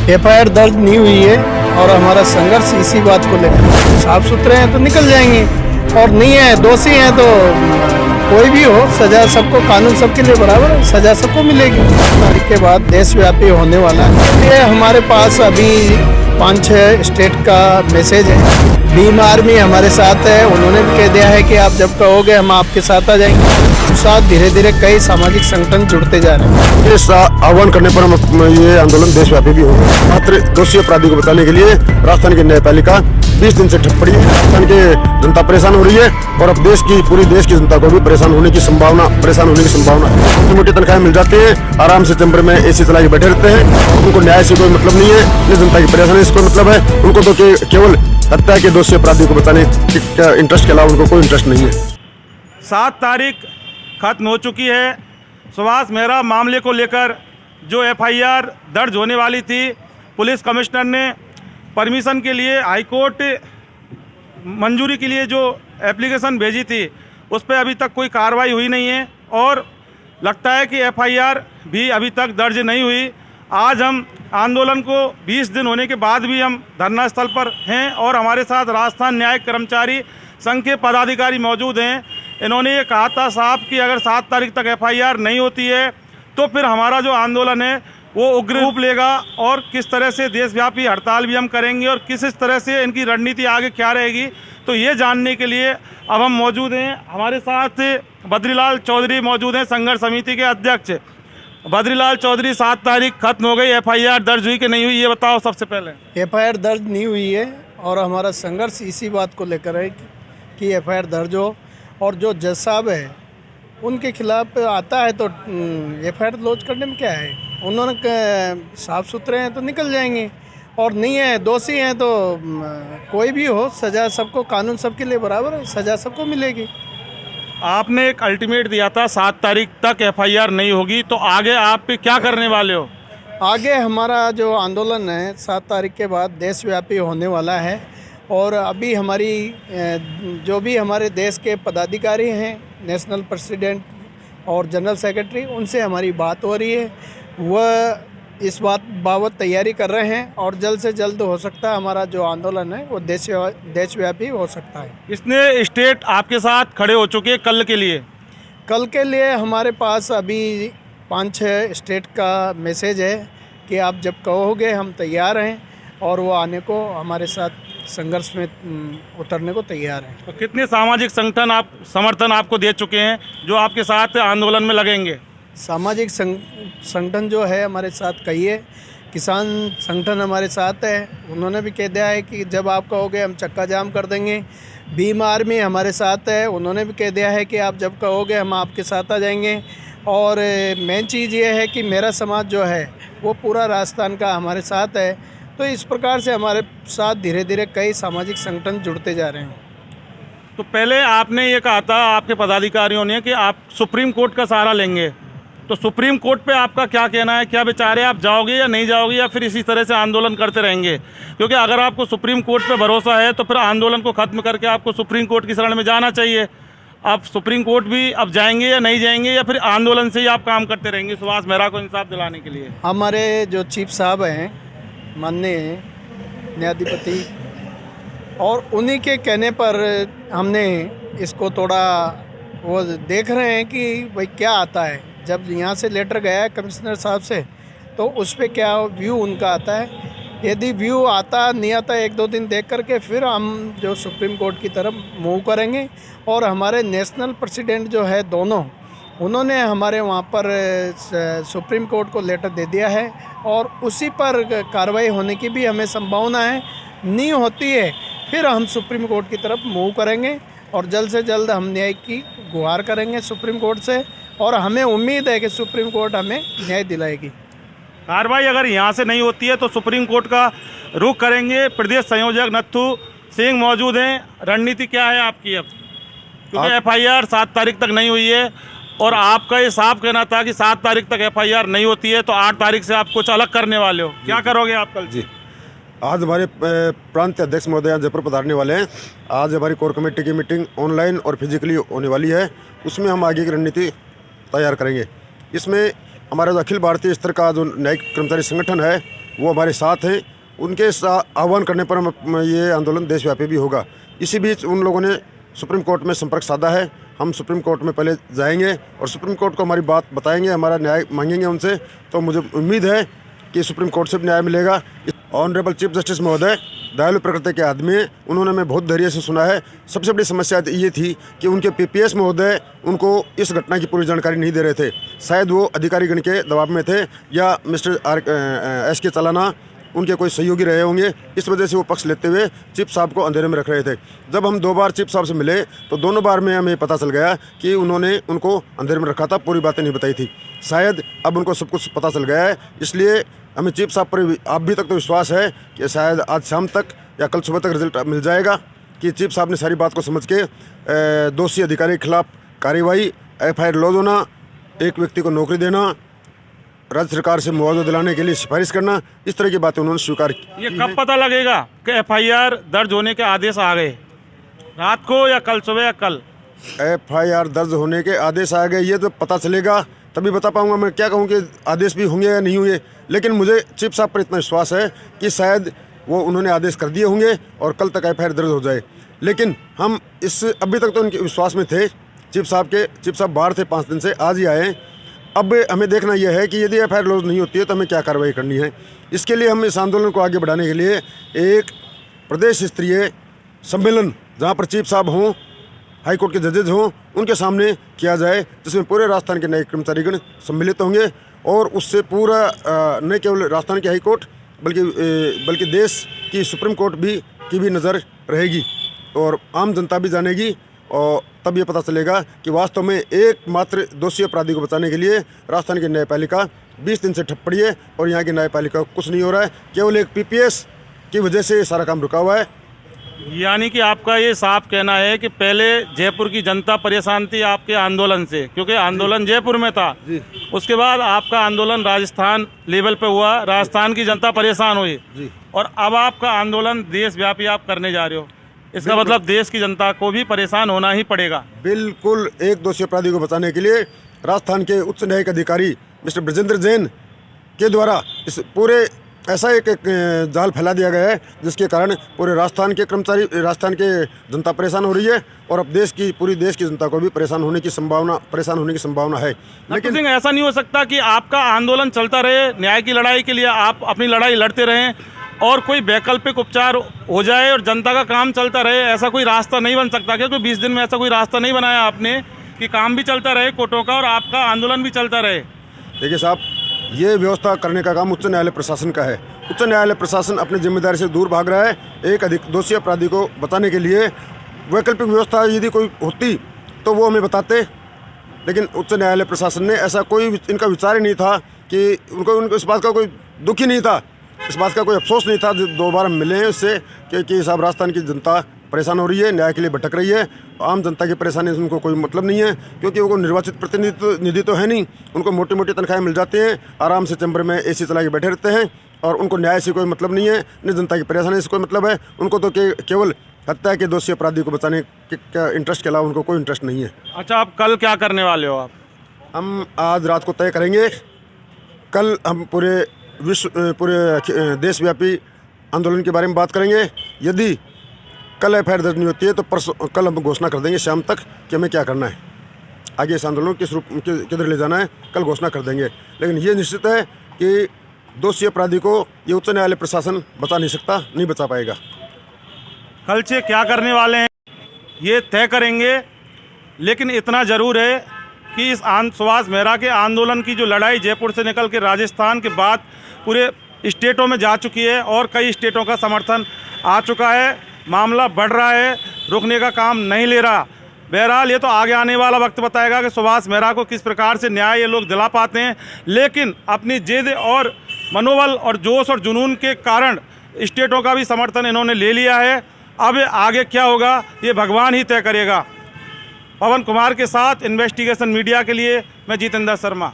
FIR दर्ज नहीं हुई है और हमारा संघर्ष इसी बात को लेकर। साफ सुथरे हैं तो निकल जाएंगे और नहीं है, दोषी हैं तो कोई भी हो, सजा सबको, कानून सबके लिए बराबर है, सजा सबको मिलेगी। तारीख के बाद देशव्यापी होने वाला है। ये हमारे पास अभी 5-6 स्टेट का मैसेज है। भीम आर्मी हमारे साथ है, उन्होंने भी कह दिया है कि आप जब कहोगे हम आपके साथ आ जाएंगे। साथ धीरे धीरे कई सामाजिक संगठन जुड़ते जा रहे हैं। इस आह्वान करने पर ये आंदोलन देशव्यापी भी होगा। मात्र दोषी अपराधी को बचाने के लिए राजस्थान की न्यायपालिका 20 दिन से ठप पड़ी है। राजस्थान की जनता परेशान हो रही है और अब पूरी देश की जनता को भी परेशान होने की संभावना है। छोटी मोटी तनख्वाहें मिल जाती है, आराम से चैम्बर में एसी चला के बैठे रहते हैं। उनको न्याय से कोई मतलब नहीं है, न जनता की परेशानी से कोई मतलब है। उनको तो केवल हत्या के दोषी अपराधी को बचाने के इंटरेस्ट के अलावा उनको कोई इंटरेस्ट नहीं है। 7 तारीख खत्म हो चुकी है। सुभाष मेहरा मामले को लेकर जो एफआईआर दर्ज होने वाली थी, पुलिस कमिश्नर ने परमिशन के लिए हाईकोर्ट मंजूरी के लिए जो एप्लीकेशन भेजी थी, उस पर अभी तक कोई कार्रवाई हुई नहीं है और लगता है कि एफआईआर भी अभी तक दर्ज नहीं हुई। आज हम आंदोलन को 20 दिन होने के बाद भी हम धरना स्थल पर हैं और हमारे साथ राजस्थान न्यायिक कर्मचारी संघ के पदाधिकारी मौजूद हैं। इन्होंने ये कहा था साहब कि अगर 7 तारीख तक एफआईआर नहीं होती है तो फिर हमारा जो आंदोलन है वो उग्र रूप लेगा और किस तरह से देशव्यापी हड़ताल भी हम करेंगे और किस तरह से इनकी रणनीति आगे क्या रहेगी। तो ये जानने के लिए अब हम मौजूद हैं। हमारे साथ बद्रीलाल चौधरी मौजूद हैं, संघर्ष समिति के अध्यक्ष। बद्रीलाल चौधरी, 7 तारीख खत्म हो गई, एफआईआर दर्ज हुई कि नहीं हुई, ये बताओ सबसे पहले। एफआईआर दर्ज नहीं हुई है और हमारा संघर्ष इसी बात को लेकर है कि एफआईआर दर्ज हो और जो जज साहब है उनके खिलाफ आता है तो एफआईआर लॉन्च करने में क्या है। उन्होंने साफ सुथरे हैं तो निकल जाएंगे और नहीं है, दोषी हैं तो कोई भी हो, सजा सबको, कानून सबके लिए बराबर है, सजा सबको मिलेगी। आपने एक अल्टीमेट दिया था 7 तारीख तक एफआईआर नहीं होगी, तो आगे आप क्या करने वाले हो? आगे हमारा जो आंदोलन है 7 तारीख के बाद देशव्यापी होने वाला है और अभी हमारी जो भी हमारे देश के पदाधिकारी हैं, नेशनल प्रेसिडेंट और जनरल सेक्रेटरी, उनसे हमारी बात हो रही है। वह इस बाबत तैयारी कर रहे हैं और जल्द से जल्द हो सकता है हमारा जो आंदोलन है वो देशव्यापी हो सकता है। कितने स्टेट आपके साथ खड़े हो चुके हैं कल के लिए? कल के लिए हमारे पास अभी 5-6 स्टेट का मैसेज है कि आप जब कहोगे हम तैयार हैं और वो आने को, हमारे साथ संघर्ष में उतरने को तैयार हैं। तो कितने सामाजिक संगठन समर्थन आपको दे चुके हैं जो आपके साथ आंदोलन में लगेंगे? सामाजिक संगठन जो है हमारे साथ कई है। किसान संगठन हमारे साथ है, उन्होंने भी कह दिया है कि जब आप कहोगे हम चक्का जाम कर देंगे। भीम आर्मी हमारे साथ है, उन्होंने भी कह दिया है कि आप जब कहोगे हम आपके साथ आ जाएंगे। और मेन चीज़ ये है कि मेरा समाज जो है वो पूरा राजस्थान का हमारे साथ है। तो इस प्रकार से हमारे साथ धीरे धीरे कई सामाजिक संगठन जुड़ते जा रहे हैं। तो पहले आपने ये कहा था आपके पदाधिकारियों ने कि आप सुप्रीम कोर्ट का सहारा लेंगे, तो सुप्रीम कोर्ट पे आपका क्या कहना है, क्या विचार है? आप जाओगे या नहीं जाओगे या फिर इसी तरह से आंदोलन करते रहेंगे? क्योंकि अगर आपको सुप्रीम कोर्ट पे भरोसा है तो फिर आंदोलन को ख़त्म करके आपको सुप्रीम कोर्ट की शरण में जाना चाहिए। आप सुप्रीम कोर्ट भी अब जाएंगे या नहीं जाएंगे या फिर आंदोलन से ही आप काम करते रहेंगे सुभाष मेहरा को इंसाफ दिलाने के लिए? हमारे जो चीफ साहब हैं, माननीय न्यायाधिपति, और उन्हीं के कहने पर हमने इसको थोड़ा वो देख रहे हैं कि भाई क्या आता है। जब यहाँ से लेटर गया है कमिश्नर साहब से तो उस पर क्या व्यू उनका आता है। यदि व्यू आता नहीं आता, 1-2 दिन देख करके फिर हम जो सुप्रीम कोर्ट की तरफ मूव करेंगे। और हमारे नेशनल प्रेसिडेंट जो है दोनों, उन्होंने हमारे वहाँ पर सुप्रीम कोर्ट को लेटर दे दिया है और उसी पर कार्रवाई होने की भी हमें संभावना है। नहीं होती है फिर हम सुप्रीम कोर्ट की तरफ मूव करेंगे और जल्द से जल्द हम न्याय की गुहार करेंगे सुप्रीम कोर्ट से और हमें उम्मीद है कि सुप्रीम कोर्ट हमें न्याय दिलाएगी। कार्रवाई अगर यहाँ से नहीं होती है तो सुप्रीम कोर्ट का रुख करेंगे। प्रदेश संयोजक नत्थू सिंह मौजूद हैं। रणनीति क्या है आपकी अब? क्योंकि एफआईआर 7 तारीख तक नहीं हुई है और आपका ये साफ कहना था कि 7 तारीख तक एफआईआर नहीं होती है तो 8 तारीख से आप कुछ अलग करने वाले हो। क्या करोगे आप कल? जी, आज हमारे प्रांत अध्यक्ष महोदय जयपुर पधारने वाले हैं। आज हमारी कोर कमेटी की मीटिंग ऑनलाइन और फिजिकली होने वाली है, उसमें हम आगे की रणनीति तैयार करेंगे। इसमें हमारा जो अखिल भारतीय स्तर का जो न्यायिक कर्मचारी संगठन है वो हमारे साथ हैं। उनके आह्वान करने पर हम ये आंदोलन देशव्यापी भी होगा। इसी बीच उन लोगों ने सुप्रीम कोर्ट में संपर्क साधा है। हम सुप्रीम कोर्ट में पहले जाएंगे और सुप्रीम कोर्ट को हमारी बात बताएंगे, हमारा न्याय मांगेंगे उनसे। तो मुझे उम्मीद है कि सुप्रीम कोर्ट से भी न्याय मिलेगा। ऑनरेबल चीफ जस्टिस महोदय दयालु प्रकृति के आदमी हैं, उन्होंने मैं बहुत धैर्य से सुना है। सबसे बड़ी समस्या ये थी कि उनके पीपीएस महोदय उनको इस घटना की पूरी जानकारी नहीं दे रहे थे। शायद वो अधिकारीगण के दबाव में थे या मिस्टर SK चालाना उनके कोई सहयोगी रहे होंगे। इस वजह से वो पक्ष लेते हुए चीफ साहब को अंधेरे में रख रहे थे। जब हम 2 बार चीफ साहब से मिले तो दोनों बार में हमें पता चल गया कि उन्होंने उनको अंधेरे में रखा था, पूरी बातें नहीं बताई थी। शायद अब उनको सब कुछ पता चल गया है, इसलिए हमें चीफ साहब पर अभी तक तो विश्वास है कि शायद आज शाम तक या कल सुबह तक रिजल्ट मिल जाएगा कि चीफ साहब ने सारी बात को समझ के दोषी अधिकारी के खिलाफ कार्रवाई, FIR लॉज होना, एक व्यक्ति को नौकरी देना, राज्य सरकार से मुआवजा दिलाने के लिए सिफारिश करना, इस तरह की बातें उन्होंने स्वीकार की। ये कब पता लगेगा कि FIR दर्ज होने के आदेश आ गए? रात को या कल सुबह या कल? FIR दर्ज होने के आदेश आ गए, ये तो पता चलेगा तभी बता पाऊंगा। मैं क्या कहूँ कि आदेश भी होंगे या नहीं होंगे, लेकिन मुझे चीफ साहब पर इतना विश्वास है कि शायद वो उन्होंने आदेश कर दिए होंगे और कल तक FIR दर्ज हो जाए। लेकिन हम इस अभी तक तो उनके विश्वास में थे। चीफ साहब बाहर थे 5 दिन से, आज ही आए हैं। अब हमें देखना यह है कि यदि FIR लॉज नहीं होती है तो हमें क्या कार्रवाई करनी है। इसके लिए हम इस आंदोलन को आगे बढ़ाने के लिए एक प्रदेश स्तरीय सम्मेलन, जहाँ पर चीफ साहब हों, हाईकोर्ट के जजेज हों, उनके सामने किया जाए, जिसमें पूरे राजस्थान के न्यायिक कर्मचारीगण सम्मिलित होंगे और उससे पूरा न केवल राजस्थान की हाईकोर्ट बल्कि देश की सुप्रीम कोर्ट की भी नज़र रहेगी और आम जनता भी जानेगी। और तब ये पता चलेगा कि वास्तव में एकमात्र दोषी अपराधी को बचाने के लिए राजस्थान की न्यायपालिका 20 दिन से ठप पड़ी है और यहाँ की न्यायपालिका को कुछ नहीं हो रहा है। केवल एक PPS की वजह से ये सारा काम रुका हुआ है। यानी कि आपका ये साफ कहना है कि पहले जयपुर की जनता परेशान थी आपके आंदोलन से, क्योंकि आंदोलन जयपुर में था। उसके बाद आपका आंदोलन राजस्थान लेवल पे हुआ, राजस्थान की जनता परेशान हुई और अब आपका आंदोलन देशव्यापी आप करने जा रहे हो। इसका मतलब देश की जनता को भी परेशान होना ही पड़ेगा। बिल्कुल, एक दोषी अपराधी को बचाने के लिए राजस्थान के उच्च न्यायिक अधिकारी मिस्टर ब्रजेंद्र जैन के द्वारा इस पूरे ऐसा एक जाल फैला दिया गया है जिसके कारण पूरे राजस्थान के कर्मचारी, राजस्थान के जनता परेशान हो रही है और अब पूरी देश की जनता को भी परेशान होने की संभावना है। लेकिन सिंह, ऐसा नहीं हो सकता कि आपका आंदोलन चलता रहे, न्याय की लड़ाई के लिए आप अपनी लड़ाई लड़ते रहें और कोई वैकल्पिक उपचार हो जाए और जनता का काम चलता रहे? ऐसा कोई रास्ता नहीं बन सकता? क्योंकि 20 दिन में ऐसा कोई रास्ता नहीं बनाया आपने कि काम भी चलता रहे कोर्टों का और आपका आंदोलन भी चलता रहे। देखिए साहब, ये व्यवस्था करने का काम उच्च न्यायालय प्रशासन का है। उच्च न्यायालय प्रशासन अपनी जिम्मेदारी से दूर भाग रहा है। एक दोषी अपराधी को बचाने के लिए वैकल्पिक व्यवस्था यदि कोई होती तो वो हमें बताते, लेकिन उच्च न्यायालय प्रशासन ने ऐसा कोई इनका विचार ही नहीं था कि उनको इस बात का कोई दुख ही नहीं था, इस बात का कोई अफसोस नहीं था। 2 बार हम मिले हैं उससे कि साहब राजस्थान की जनता परेशान हो रही है, न्याय के लिए भटक रही है। आम जनता की परेशानी से उनको कोई मतलब नहीं है, क्योंकि वो निर्वाचित प्रतिनिधि तो है नहीं। उनको मोटी मोटी तनख्वाहें मिल जाती हैं, आराम से चैम्बर में AC चला के बैठे रहते हैं और उनको न्याय से कोई मतलब नहीं है, न जनता की परेशानी से कोई मतलब है। उनको तो केवल हत्या के दोषी अपराधी को बचाने के इंटरेस्ट के अलावा उनको कोई इंटरेस्ट नहीं है। अच्छा, आप कल क्या करने वाले हो? हम आज रात को तय करेंगे। कल हम पूरे देशव्यापी आंदोलन के बारे में बात करेंगे। यदि कल FIR दर्ज नहीं होती है तो कल हम घोषणा कर देंगे शाम तक कि हमें क्या करना है, आगे इस आंदोलन किस रूप किधर ले जाना है, कल घोषणा कर देंगे। लेकिन ये निश्चित है कि दोषी अपराधी को ये उच्च न्यायालय प्रशासन बचा नहीं सकता, नहीं बचा पाएगा। कल से क्या करने वाले हैं ये तय करेंगे, लेकिन इतना ज़रूर है कि इस सुभाष मेहरा के आंदोलन की जो लड़ाई जयपुर से निकल के राजस्थान के बाद पूरे स्टेटों में जा चुकी है और कई स्टेटों का समर्थन आ चुका है। मामला बढ़ रहा है, रुकने का काम नहीं ले रहा। बहरहाल ये तो आगे आने वाला वक्त बताएगा कि सुभाष मेहरा को किस प्रकार से न्याय ये लोग दिला पाते हैं, लेकिन अपनी जिद और मनोबल और जोश और जुनून के कारण स्टेटों का भी समर्थन इन्होंने ले लिया है। अब आगे क्या होगा ये भगवान ही तय करेगा। पवन कुमार के साथ इन्वेस्टिगेशन मीडिया के लिए मैं जितेंद्र शर्मा।